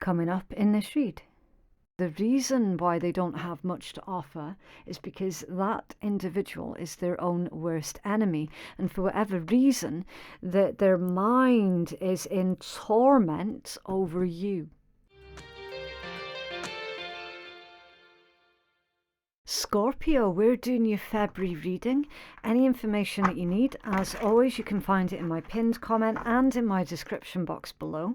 coming up in this read. The reason why they don't have much to offer is because that individual is their own worst enemy. And for whatever reason, their mind is in torment over you. Scorpio, we're doing your February reading. Any information that you need, as always, you can find it in my pinned comment and in my description box below.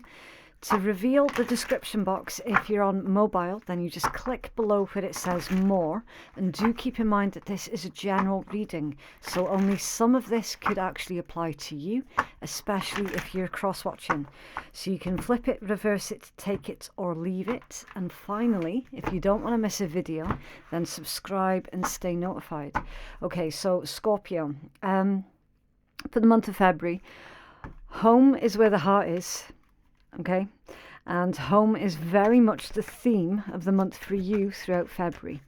To reveal the description box, if you're on mobile, then you just click below where it says more. And do keep in mind that this is a general reading, so only some of this could actually apply to you, especially if you're cross-watching. So you can flip it, reverse it, take it, or leave it. And finally, if you don't want to miss a video, then subscribe and stay notified. Okay, so Scorpio, for the month of February, home is where the heart is. Okay, and home is very much the theme of the month for you throughout February.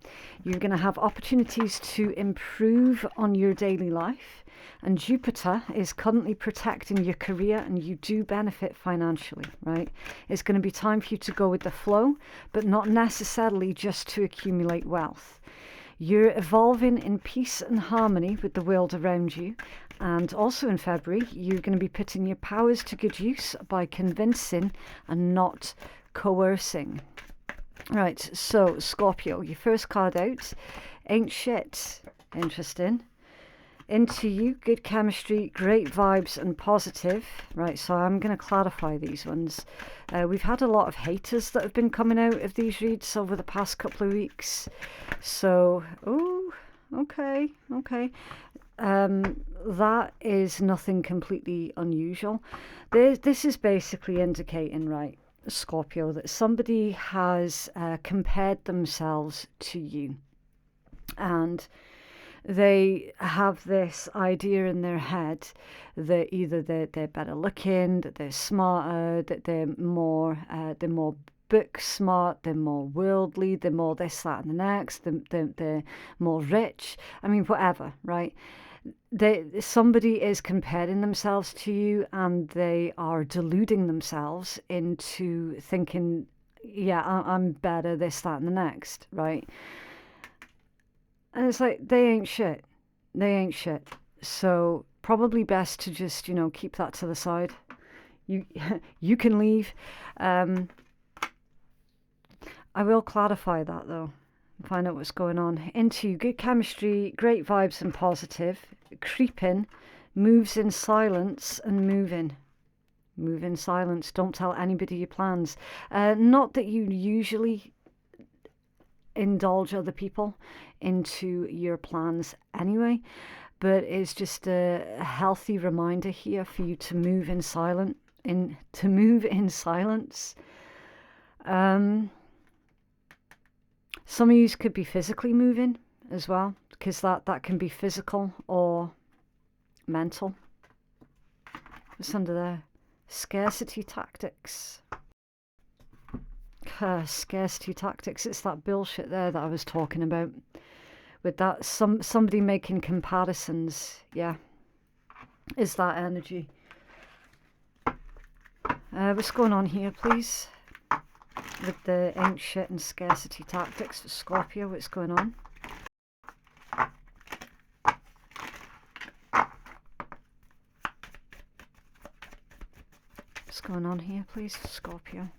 You're going to have opportunities to improve on your daily life, and Jupiter is currently protecting your career, and you do benefit financially, right? It's going to be time for you to go with the flow, but not necessarily just to accumulate wealth. You're evolving in peace and harmony with the world around you. And also in February, you're going to be putting your powers to good use by convincing and not coercing. Right, so Scorpio, your first card out, ain't shit. Interesting. Into you, good chemistry, great vibes and positive. Right, so I'm going to clarify these ones. We've had a lot of haters that have been coming out of these reads over the past couple of weeks. So, oh, okay. That is nothing completely unusual. This is basically indicating, right, Scorpio, that somebody has compared themselves to you. And they have this idea in their head that either they're better looking, that they're smarter, that they're more book smart, they're more worldly, they're more this, that, and the next, they're more rich. I mean, whatever, right? Somebody is comparing themselves to you, and they are deluding themselves into thinking, yeah, I'm better, this, that, and the next, right? And it's like, they ain't shit. So probably best to just, keep that to the side. You can leave. I will clarify that, though. Find out what's going on. Into good chemistry, great vibes and positive. Creeping, moves in silence and moving. Move in silence. Don't tell anybody your plans. Not that you usually indulge other people into your plans anyway, but it's just a healthy reminder here for you to move in silence. Some of you could be physically moving as well, because that can be physical or mental. What's under there? Scarcity tactics. Scarcity tactics. It's that bullshit there that I was talking about. With that, somebody making comparisons. Yeah. Is that energy. What's going on here, please? With the ain't shit and scarcity tactics for Scorpio, what's going on? What's going on here, please, for Scorpio?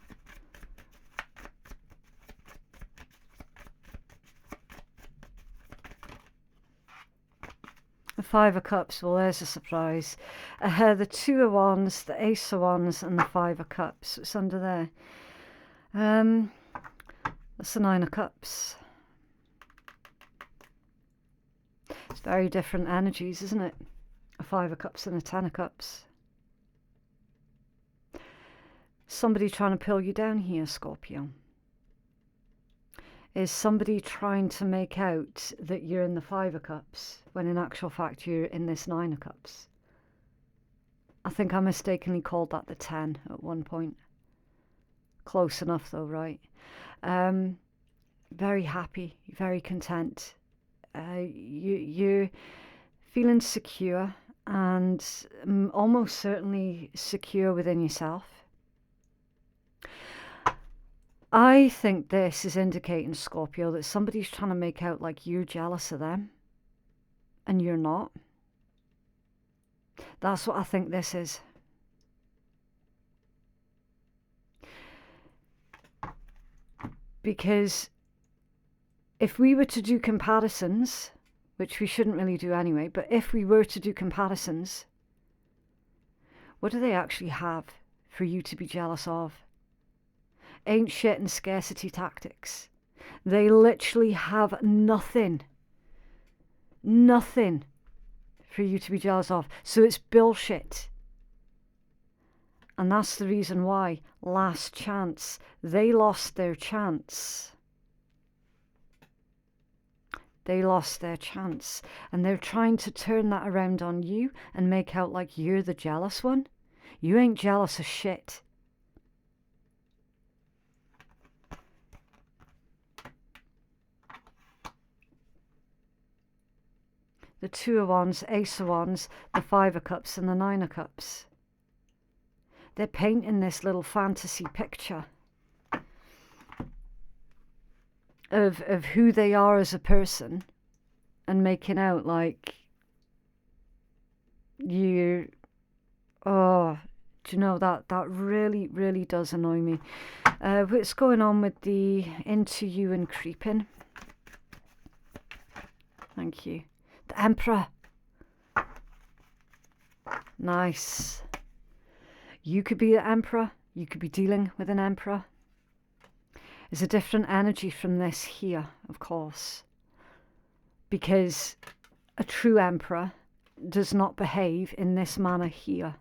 The Five of Cups, well, there's a surprise. The Two of Wands, the Ace of Wands, and the Five of Cups. What's under there? That's the Nine of Cups. It's very different energies, isn't it? A Five of Cups and a Ten of Cups. Somebody trying to pull you down here, Scorpio. Is somebody trying to make out that you're in the Five of Cups, when in actual fact you're in this Nine of Cups? I think I mistakenly called that the 10 at one point. Close enough though, right? Very happy, very content. You're feeling secure and almost certainly secure within yourself. I think this is indicating, Scorpio, that somebody's trying to make out like you're jealous of them and you're not. That's what I think this is. Because if we were to do comparisons, which we shouldn't really do anyway, but if we were to do comparisons, what do they actually have for you to be jealous of? Ain't shit and scarcity tactics. They literally have nothing. Nothing for you to be jealous of. So it's bullshit. And that's the reason why. Last chance. They lost their chance. They lost their chance. And they're trying to turn that around on you and make out like you're the jealous one. You ain't jealous of shit. The Two of Wands, Ace of Wands, the Five of Cups and the Nine of Cups. They're painting this little fantasy picture of who they are as a person and making out like you... Oh, do you know, that really, really does annoy me. What's going on with the into you and creeping? Thank you. The Emperor. Nice. You could be the Emperor. You could be dealing with an Emperor. There's a different energy from this here, of course. Because a true Emperor does not behave in this manner here.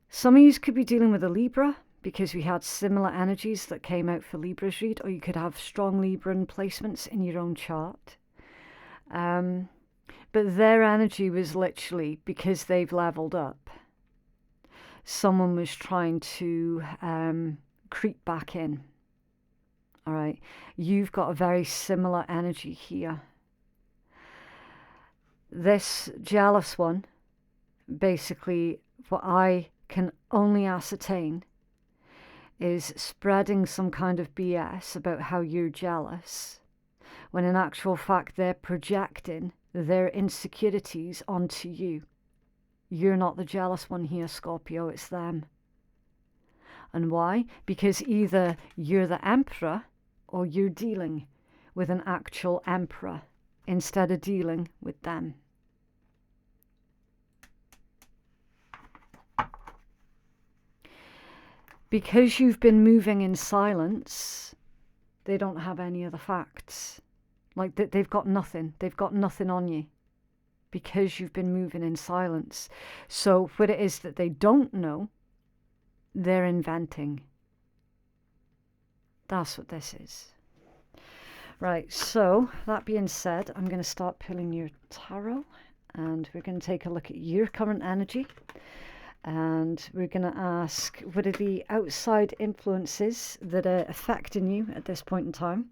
Some of you could be dealing with a Libra, because we had similar energies that came out for Libra's read, or you could have strong Libran placements in your own chart. But their energy was literally, because they've leveled up, someone was trying to creep back in. All right, you've got a very similar energy here. This jealous one, basically, what I can only ascertain is spreading some kind of BS about how you're jealous, when in actual fact they're projecting their insecurities onto you. You're not the jealous one here, Scorpio, it's them. And why? Because either you're the Emperor or you're dealing with an actual Emperor instead of dealing with them. Because you've been moving in silence, they don't have any of the facts. Like, they've got nothing. They've got nothing on you. Because you've been moving in silence. So what it is that they don't know, they're inventing. That's what this is. Right, so that being said, I'm going to start pulling your tarot. And we're going to take a look at your current energy. And we're going to ask, what are the outside influences that are affecting you at this point in time?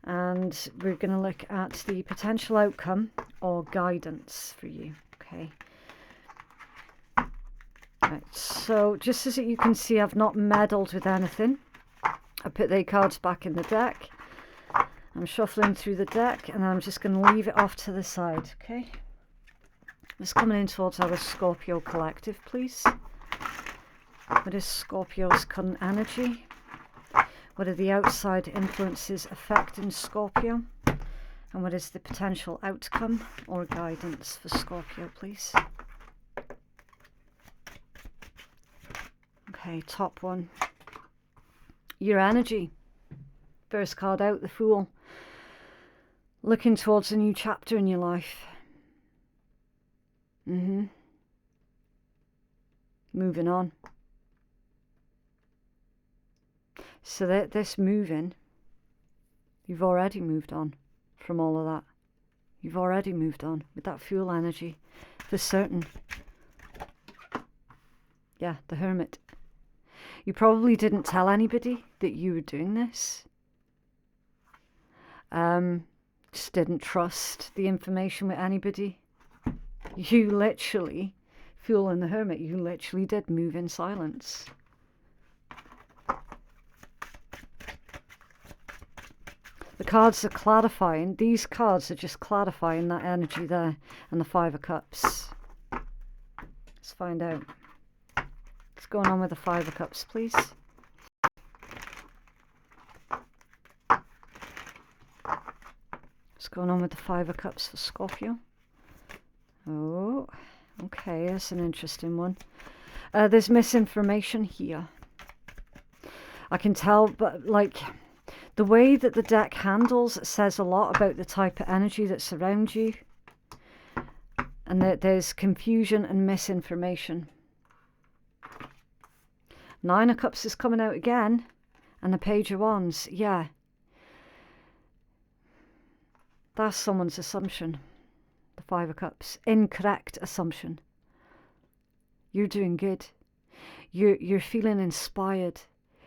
And we're going to look at the potential outcome or guidance for you. Okay. Right, so just as you can see, I've not meddled with anything. I put the cards back in the deck. I'm shuffling through the deck and I'm just going to leave it off to the side. Okay. Let's come in towards our Scorpio collective, please. What is Scorpio's current energy? What are the outside influences affecting Scorpio? And what is the potential outcome or guidance for Scorpio, please? Okay, top one. Your energy. First card out, the Fool. Looking towards a new chapter in your life. Moving on. So that this moving, you've already moved on from all of that. You've already moved on with that Fool energy, for certain. Yeah, the Hermit. You probably didn't tell anybody that you were doing this. Just didn't trust the information with anybody. You literally, Fool and the Hermit, you literally did move in silence. The cards are clarifying. These cards are just clarifying that energy there. And the Five of Cups. Let's find out. What's going on with the Five of Cups, please? What's going on with the Five of Cups for Scorpio? Oh, okay, that's an interesting one. There's misinformation here. I can tell, but like the way that the deck handles says a lot about the type of energy that surrounds you. And that there's confusion and misinformation. Nine of Cups is coming out again. And the Page of Wands, yeah. That's someone's assumption. The Five of Cups. Incorrect assumption. You're doing good. You're feeling inspired.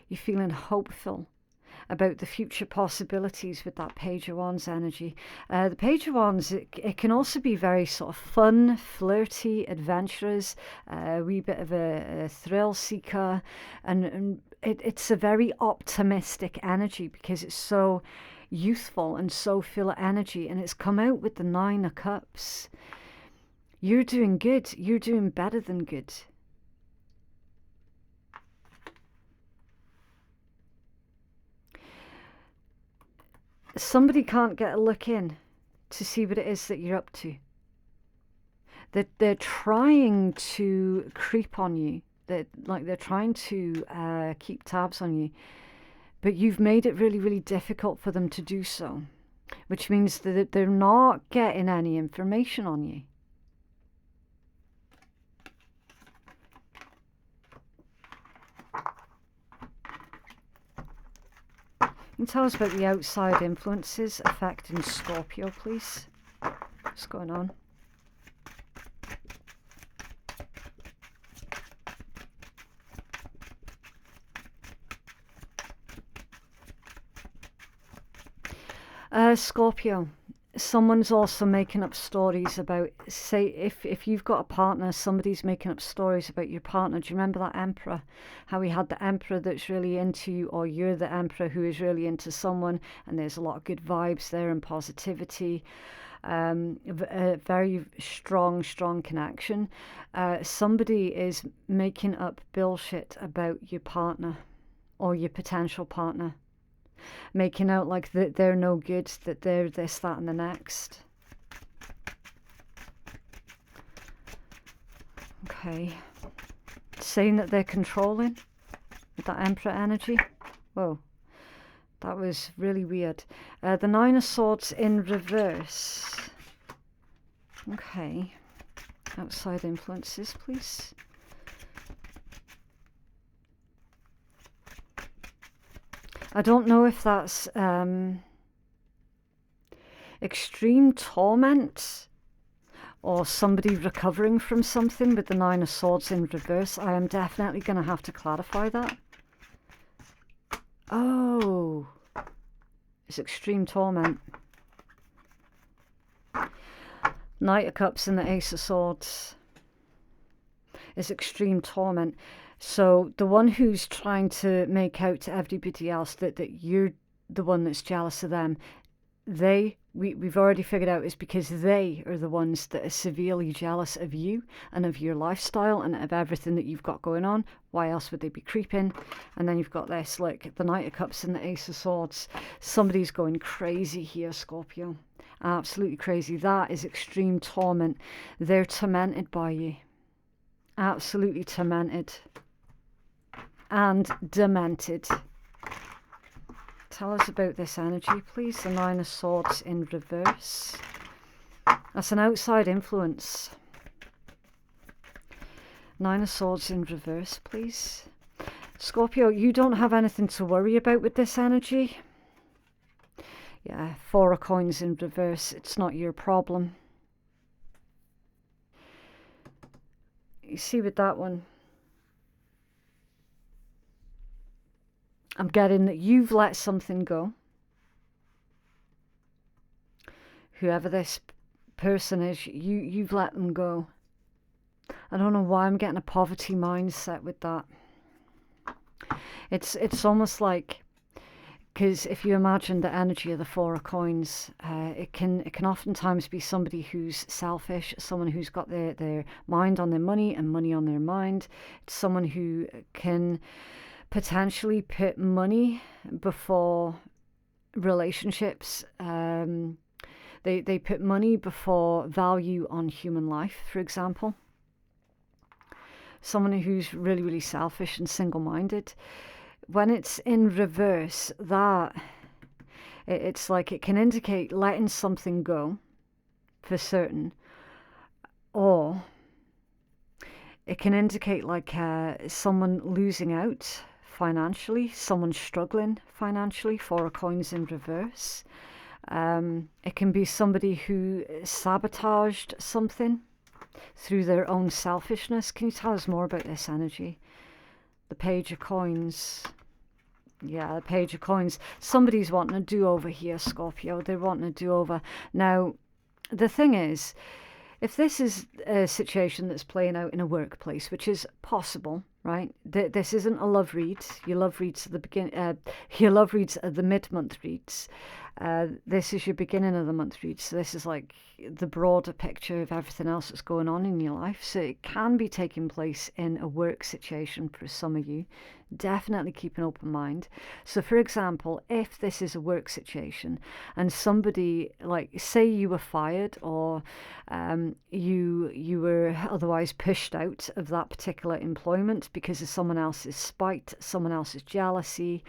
You're feeling hopeful about the future possibilities with that Page of Wands energy. The Page of Wands, it can also be very sort of fun, flirty, adventurous, a wee bit of a thrill seeker. And it's a very optimistic energy because it's so youthful and so full of energy, and it's come out with the Nine of Cups. You're doing good. You're doing better than good. Somebody can't get a look in to see what it is that you're up to. They're trying to creep on you. They're trying to keep tabs on you. But you've made it really, really difficult for them to do so, which means that they're not getting any information on you. Can you tell us about the outside influences affecting Scorpio, please? What's going on? Scorpio, someone's also making up stories about, say, if you've got a partner, somebody's making up stories about your partner. Do you remember that Emperor? How we had the Emperor that's really into you, or you're the Emperor who is really into someone, and there's a lot of good vibes there and positivity. A very strong connection. Somebody is making up bullshit about your partner or your potential partner. Making out like that they're no good, that they're this, that, and the next. Okay. Saying that they're controlling with that Emperor energy. Whoa. That was really weird. The Nine of Swords in reverse. Okay. Outside influences, please. I don't know if that's extreme torment or somebody recovering from something with the Nine of Swords in reverse. I am definitely going to have to clarify that. Oh, it's extreme torment. Knight of Cups and the Ace of Swords is extreme torment. So the one who's trying to make out to everybody else that you're the one that's jealous of them, we've already figured out it's because they are the ones that are severely jealous of you and of your lifestyle and of everything that you've got going on. Why else would they be creeping? And then you've got this, like the Knight of Cups and the Ace of Swords. Somebody's going crazy here, Scorpio. Absolutely crazy. That is extreme torment. They're tormented by you. Absolutely tormented. And demented. Tell us about this energy, please. The Nine of Swords in reverse. That's an outside influence. Nine of Swords in reverse, please. Scorpio, you don't have anything to worry about with this energy. Yeah, Four of Coins in reverse. It's not your problem. You see with that one, I'm getting that you've let something go. Whoever this person is, you've let them go. I don't know why I'm getting a poverty mindset with that. It's almost like Because if you imagine the energy of the Four of Coins, it can oftentimes be somebody who's selfish, someone who's got their mind on their money and money on their mind. It's someone who can potentially put money before relationships. They put money before value on human life, for example. Someone who's really, really selfish and single-minded. When it's in reverse, it's like it can indicate letting something go for certain, or it can indicate like someone losing out financially, someone struggling financially. Four of Coins in reverse. It can be somebody who sabotaged something through their own selfishness. Can you tell us more about this energy? The Page of Coins. Yeah, the Page of Coins. Somebody's wanting a do-over here, Scorpio. They're wanting a do-over. Now, the thing is, if this is a situation that's playing out in a workplace, which is possible, right? This isn't a love read. Your love reads at the beginning. Your love reads at the mid-month reads. This is your beginning of the month read. So this is like the broader picture of everything else that's going on in your life. So it can be taking place in a work situation for some of you. Definitely keep an open mind. So for example, if this is a work situation and somebody, like say you were fired, or you were otherwise pushed out of that particular employment because of someone else's spite, someone else's jealousy,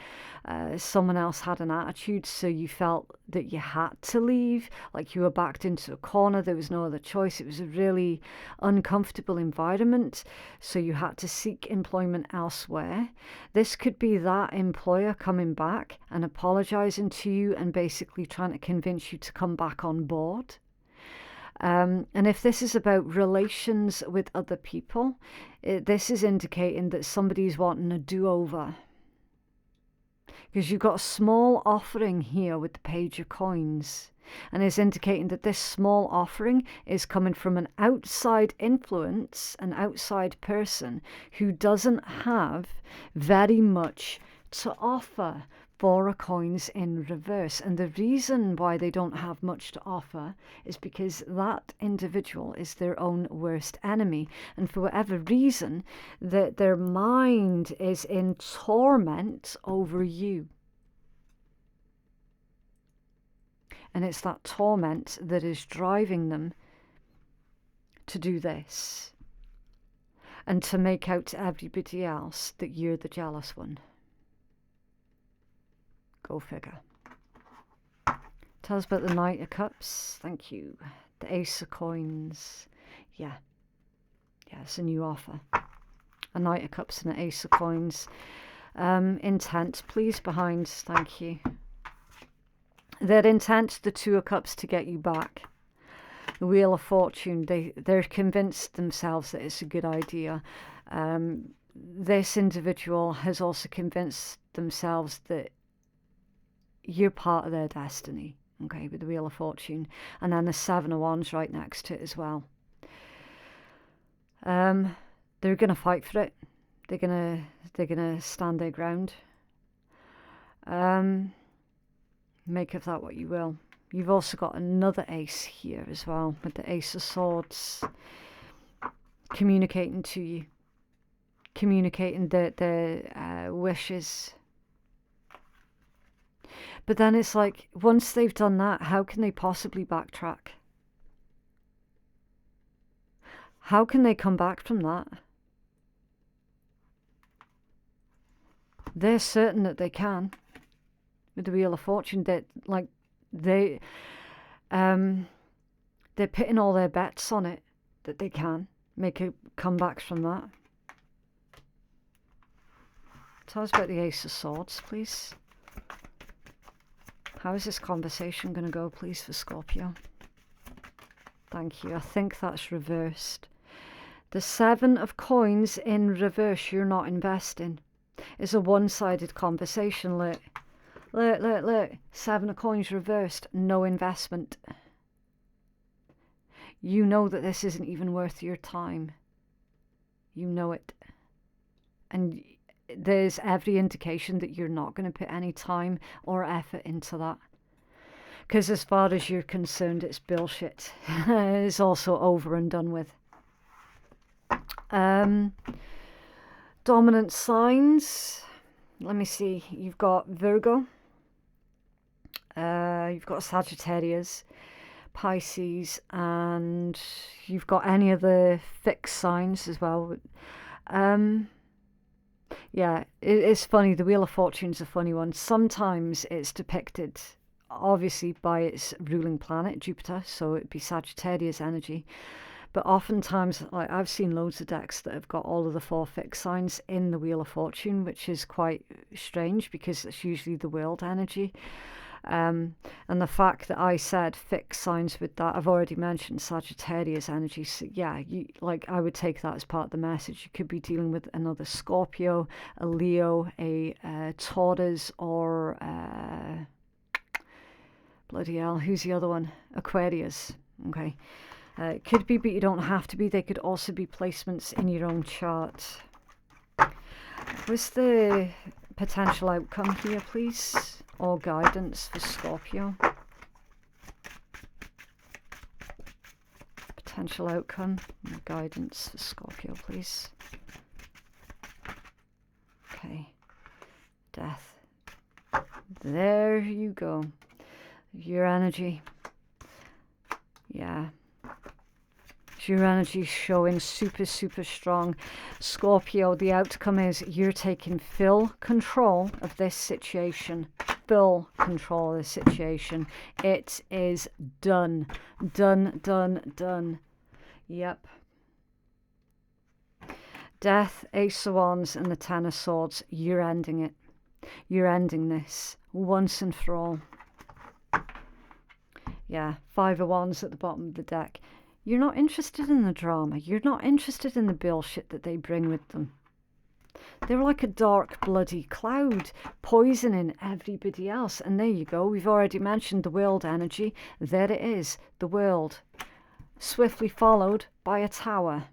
someone else had an attitude, so you felt that you had to leave, like you were backed into a corner, there was no other choice, it was a really uncomfortable environment, so you had to seek employment elsewhere. This could be that employer coming back and apologizing to you and basically trying to convince you to come back on board. And if this is about relations with other people, this is indicating that somebody's wanting a do-over. Because you've got a small offering here with the Page of Coins. And it's indicating that this small offering is coming from an outside influence, an outside person who doesn't have very much to offer. Four of Coins in reverse. And the reason why they don't have much to offer is because that individual is their own worst enemy. And for whatever reason, that their mind is in torment over you. And it's that torment that is driving them to do this. And to make out to everybody else that you're the jealous one. Go figure. Tell us about the Knight of Cups. Thank you. The Ace of Coins. Yeah. Yeah, it's a new offer. A Knight of Cups and an Ace of Coins. Intent, please, behind. Thank you. Their intent, the Two of Cups, to get you back. The Wheel of Fortune, they're convinced themselves that it's a good idea. This individual has also convinced themselves that you're part of their destiny, okay, with the Wheel of Fortune. And then the Seven of Wands right next to it as well. They're going to fight for it. They're gonna stand their ground. Make of that what you will. You've also got another ace here as well, with the Ace of Swords, communicating to you, communicating their wishes. But then it's like, once they've done that, how can they possibly backtrack? How can they come back from that? They're certain that they can. With the Wheel of Fortune, they're putting all their bets on it, that they can make a comeback from that. Tell us about the Ace of Swords, please. How is this conversation going to go, please, for Scorpio? Thank you. I think that's reversed. The Seven of Coins in reverse, you're not investing. It's a one-sided conversation. Look. Seven of Coins reversed, no investment. You know that this isn't even worth your time. You know it. And there's every indication that you're not going to put any time or effort into that. Because as far as you're concerned, it's bullshit. It's also over and done with. Dominant signs. Let me see. You've got Virgo. You've got Sagittarius, Pisces, and you've got any of the fixed signs as well. Yeah, it's funny. The Wheel of Fortune's a funny one. Sometimes it's depicted, obviously, by its ruling planet, Jupiter, so it'd be Sagittarius energy. But oftentimes, like, I've seen loads of decks that have got all of the 4 fixed signs in the Wheel of Fortune, which is quite strange because it's usually the world energy. And the fact that I said fixed signs with that, I've already mentioned Sagittarius energy. So yeah, I would take that as part of the message. You could be dealing with another Scorpio, a Leo, a Taurus, or bloody hell, who's the other one? Aquarius. Okay. It could be, but you don't have to be. They could also be placements in your own chart. What's the potential outcome here, please? Or guidance for Scorpio? Potential outcome and guidance for Scorpio, please. Okay. Death. There you go. Your energy. Yeah. Your energy showing super, super strong. Scorpio, the outcome is you're taking full control of this situation. Full control of the situation. It is done. Done, done, done. Yep. Death, Ace of Wands, and the Ten of Swords. You're ending it. You're ending this once and for all. Yeah, Five of Wands at the bottom of the deck. You're not interested in the drama. You're not interested in the bullshit that they bring with them. They're like a dark, bloody cloud, poisoning everybody else. And there you go. We've already mentioned the world energy. There it is, the world. Swiftly followed by a tower.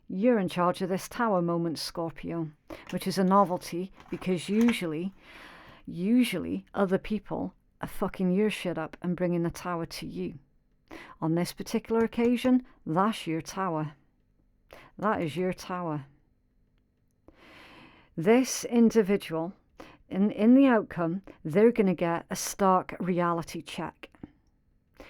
You're in charge of this tower moment, Scorpio, which is a novelty because usually other people are fucking your shit up and bringing the tower to you. On this particular occasion, that's your tower. That is your tower. This individual, in the outcome, they're going to get a stark reality check.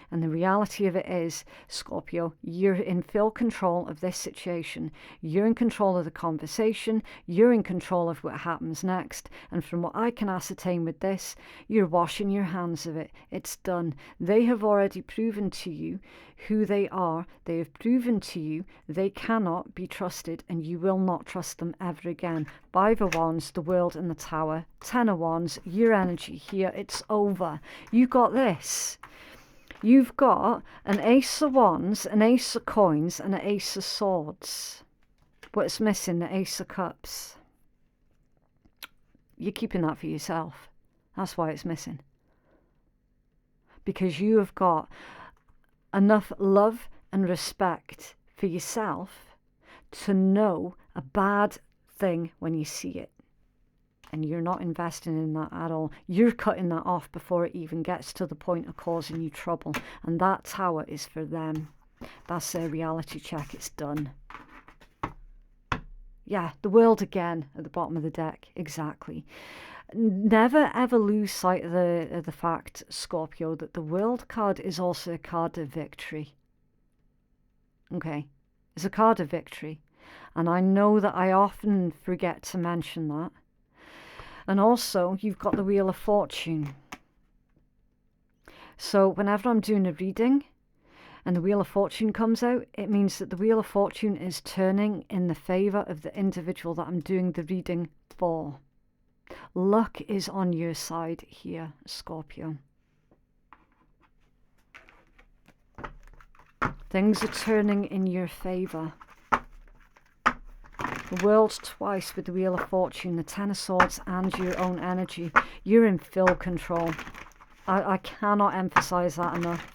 And the reality of it is, Scorpio, you're in full control of this situation. You're in control of the conversation. You're in control of what happens next. And from what I can ascertain with this, you're washing your hands of it. It's done. They have already proven to you who they are. They have proven to you they cannot be trusted, and you will not trust them ever again. Five of Wands, the world and the tower. Ten of Wands, your energy here. It's over. You got this. You've got an Ace of Wands, an Ace of Coins, and an Ace of Swords. What's missing? The Ace of Cups. You're keeping that for yourself. That's why it's missing. Because you have got enough love and respect for yourself to know a bad thing when you see it. And you're not investing in that at all. You're cutting that off before it even gets to the point of causing you trouble. And that tower is for them. That's their reality check. It's done. Yeah, the world again at the bottom of the deck. Exactly. Never ever lose sight of the fact, Scorpio, that the world card is also a card of victory. Okay? It's a card of victory. And I know that I often forget to mention that. And also, you've got the Wheel of Fortune. So whenever I'm doing a reading and the Wheel of Fortune comes out, it means that the Wheel of Fortune is turning in the favour of the individual that I'm doing the reading for. Luck is on your side here, Scorpio. Things are turning in your favour. The world twice with the Wheel of Fortune, the Ten of Swords, and your own energy. You're in full control. I cannot emphasize that enough.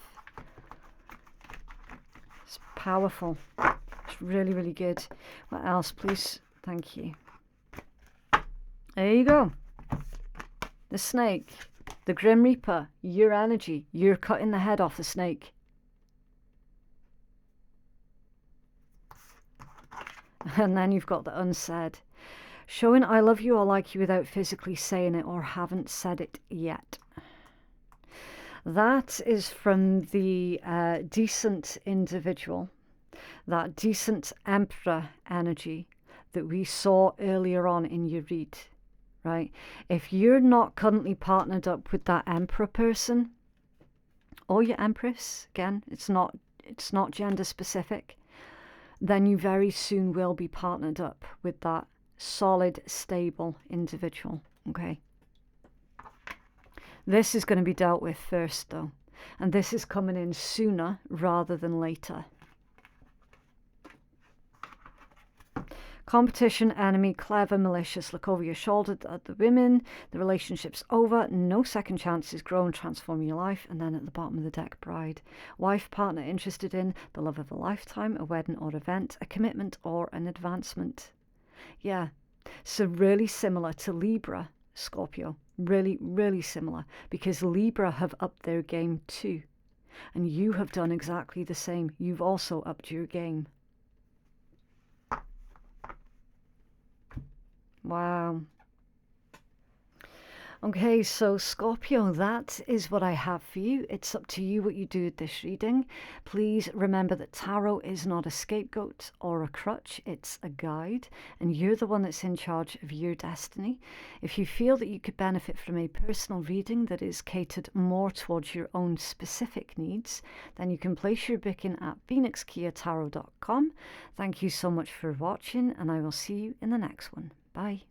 It's powerful. It's really, really good. What else, please? Thank you. There you go. The snake, the Grim Reaper, your energy. You're cutting the head off the snake. And then you've got the unsaid. Showing I love you or like you without physically saying it or haven't said it yet. That is from the decent individual, that decent emperor energy that we saw earlier on in your read, right? If you're not currently partnered up with that emperor person or your empress, again, it's not gender specific, then you very soon will be partnered up with that solid, stable individual, okay? This is going to be dealt with first, though, and this is coming in sooner rather than later. Competition, enemy, clever, malicious, look over your shoulder at the women, the relationship's over, no second chances, grow and transform your life. And then at the bottom of the deck, bride, wife, partner interested in, the love of a lifetime, a wedding or event, a commitment or an advancement. Yeah, so really similar to Libra, Scorpio. Really, really similar, because Libra have upped their game too. And you have done exactly the same. You've also upped your game. Wow. Okay, so Scorpio, that is what I have for you. It's up to you what you do with this reading. Please remember that tarot is not a scapegoat or a crutch. It's a guide, and you're the one that's in charge of your destiny. If you feel that you could benefit from a personal reading that is catered more towards your own specific needs, then you can place your booking at phoenixkeiatarot.com. Thank you so much for watching, and I will see you in the next one. Bye.